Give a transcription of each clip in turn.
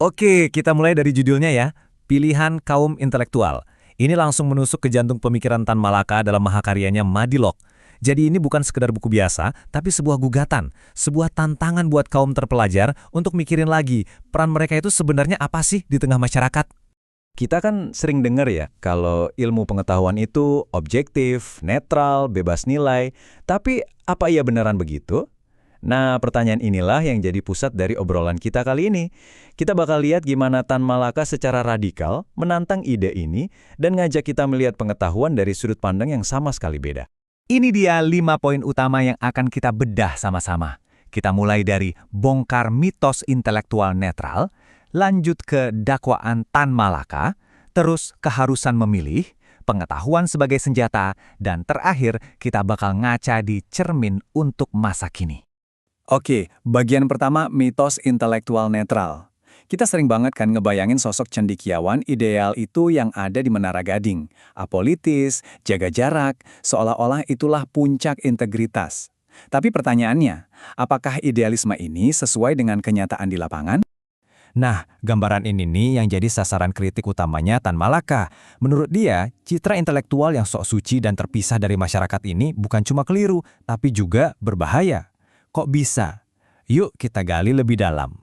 Oke, kita mulai dari judulnya ya. Pilihan kaum intelektual. Ini langsung menusuk ke jantung pemikiran Tan Malaka dalam mahakaryanya Madilog. Jadi ini bukan sekedar buku biasa, tapi sebuah gugatan, sebuah tantangan buat kaum terpelajar untuk mikirin lagi peran mereka itu sebenarnya apa sih di tengah masyarakat. Kita kan sering dengar ya, kalau ilmu pengetahuan itu objektif, netral, bebas nilai. Tapi apa iya beneran begitu? Nah, pertanyaan inilah yang jadi pusat dari obrolan kita kali ini. Kita bakal lihat gimana Tan Malaka secara radikal menantang ide ini dan ngajak kita melihat pengetahuan dari sudut pandang yang sama sekali beda. Ini dia 5 poin utama yang akan kita bedah sama-sama. Kita mulai dari bongkar mitos intelektual netral, lanjut ke dakwaan Tan Malaka, terus keharusan memilih, pengetahuan sebagai senjata, dan terakhir kita bakal ngaca di cermin untuk masa kini. Oke, bagian pertama mitos intelektual netral. Kita sering banget kan ngebayangin sosok cendekiawan ideal itu yang ada di Menara Gading. Apolitis, jaga jarak, seolah-olah itulah puncak integritas. Tapi pertanyaannya, apakah idealisme ini sesuai dengan kenyataan di lapangan? Nah, gambaran ini nih yang jadi sasaran kritik utamanya Tan Malaka. Menurut dia, citra intelektual yang sok suci dan terpisah dari masyarakat ini bukan cuma keliru, tapi juga berbahaya. Kok bisa? Yuk kita gali lebih dalam.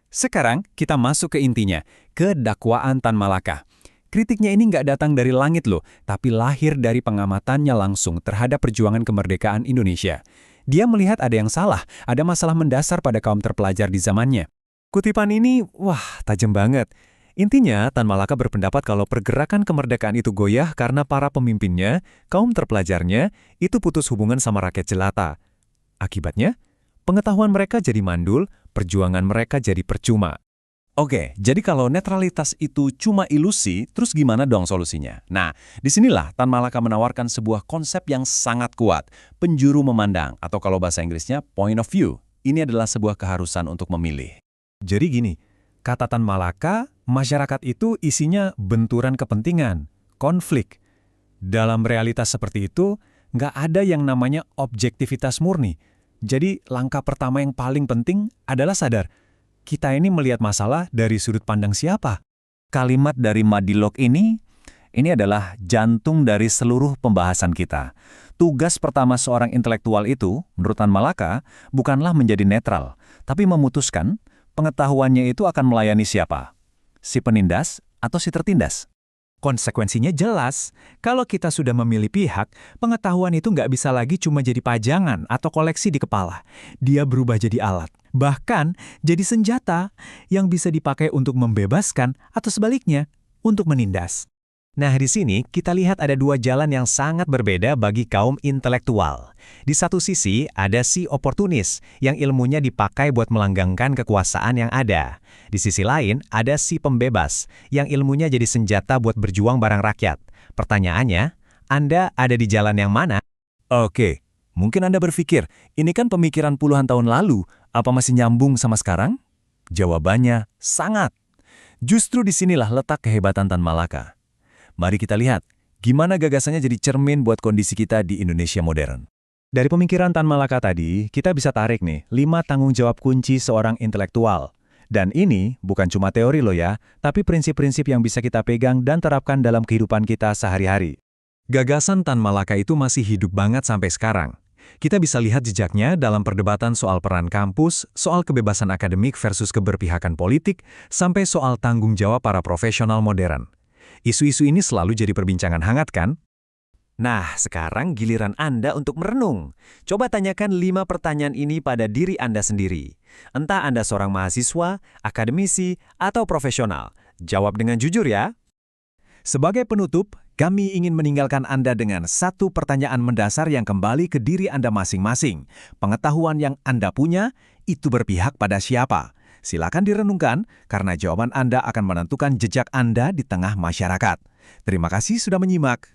Sekarang kita masuk ke intinya, ke dakwaan Tan Malaka. Kritiknya ini nggak datang dari langit loh, tapi lahir dari pengamatannya langsung terhadap perjuangan kemerdekaan Indonesia. Dia melihat ada yang salah, ada masalah mendasar pada kaum terpelajar di zamannya. Kutipan ini, wah, tajam banget. Intinya, Tan Malaka berpendapat kalau pergerakan kemerdekaan itu goyah karena para pemimpinnya, kaum terpelajarnya, itu putus hubungan sama rakyat jelata. Akibatnya, pengetahuan mereka jadi mandul, perjuangan mereka jadi percuma. Oke, jadi kalau netralitas itu cuma ilusi, terus gimana dong solusinya? Nah, disinilah Tan Malaka menawarkan sebuah konsep yang sangat kuat, penjuru memandang, atau kalau bahasa Inggrisnya, point of view. Ini adalah sebuah keharusan untuk memilih. Jadi gini, kata Tan Malaka, masyarakat itu isinya benturan kepentingan, konflik. Dalam realitas seperti itu, nggak ada yang namanya objektivitas murni. Jadi langkah pertama yang paling penting adalah sadar, kita ini melihat masalah dari sudut pandang siapa? Kalimat dari Madilog ini adalah jantung dari seluruh pembahasan kita. Tugas pertama seorang intelektual itu, menurut Tan Malaka, bukanlah menjadi netral, tapi memutuskan pengetahuannya itu akan melayani siapa? Si penindas atau si tertindas? Konsekuensinya jelas, kalau kita sudah memilih pihak, pengetahuan itu nggak bisa lagi cuma jadi pajangan atau koleksi di kepala. Dia berubah jadi alat, bahkan jadi senjata yang bisa dipakai untuk membebaskan atau sebaliknya, untuk menindas. Nah, di sini kita lihat ada dua jalan yang sangat berbeda bagi kaum intelektual. Di satu sisi, ada si oportunis yang ilmunya dipakai buat melanggengkan kekuasaan yang ada. Di sisi lain, ada si pembebas yang ilmunya jadi senjata buat berjuang bareng rakyat. Pertanyaannya, Anda ada di jalan yang mana? Oke, mungkin Anda berpikir, ini kan pemikiran puluhan tahun lalu, apa masih nyambung sama sekarang? Jawabannya, sangat. Justru disinilah letak kehebatan Tan Malaka. Mari kita lihat, gimana gagasannya jadi cermin buat kondisi kita di Indonesia modern. Dari pemikiran Tan Malaka tadi, kita bisa tarik nih 5 tanggung jawab kunci seorang intelektual. Dan ini bukan cuma teori loh ya, tapi prinsip-prinsip yang bisa kita pegang dan terapkan dalam kehidupan kita sehari-hari. Gagasan Tan Malaka itu masih hidup banget sampai sekarang. Kita bisa lihat jejaknya dalam perdebatan soal peran kampus, soal kebebasan akademik versus keberpihakan politik, sampai soal tanggung jawab para profesional modern. Isu-isu ini selalu jadi perbincangan hangat kan? Nah, sekarang giliran Anda untuk merenung. Coba tanyakan 5 pertanyaan ini pada diri Anda sendiri. Entah Anda seorang mahasiswa, akademisi, atau profesional. Jawab dengan jujur ya. Sebagai penutup, kami ingin meninggalkan Anda dengan satu pertanyaan mendasar yang kembali ke diri Anda masing-masing. Pengetahuan yang Anda punya, itu berpihak pada siapa? Silakan direnungkan, karena jawaban Anda akan menentukan jejak Anda di tengah masyarakat. Terima kasih sudah menyimak.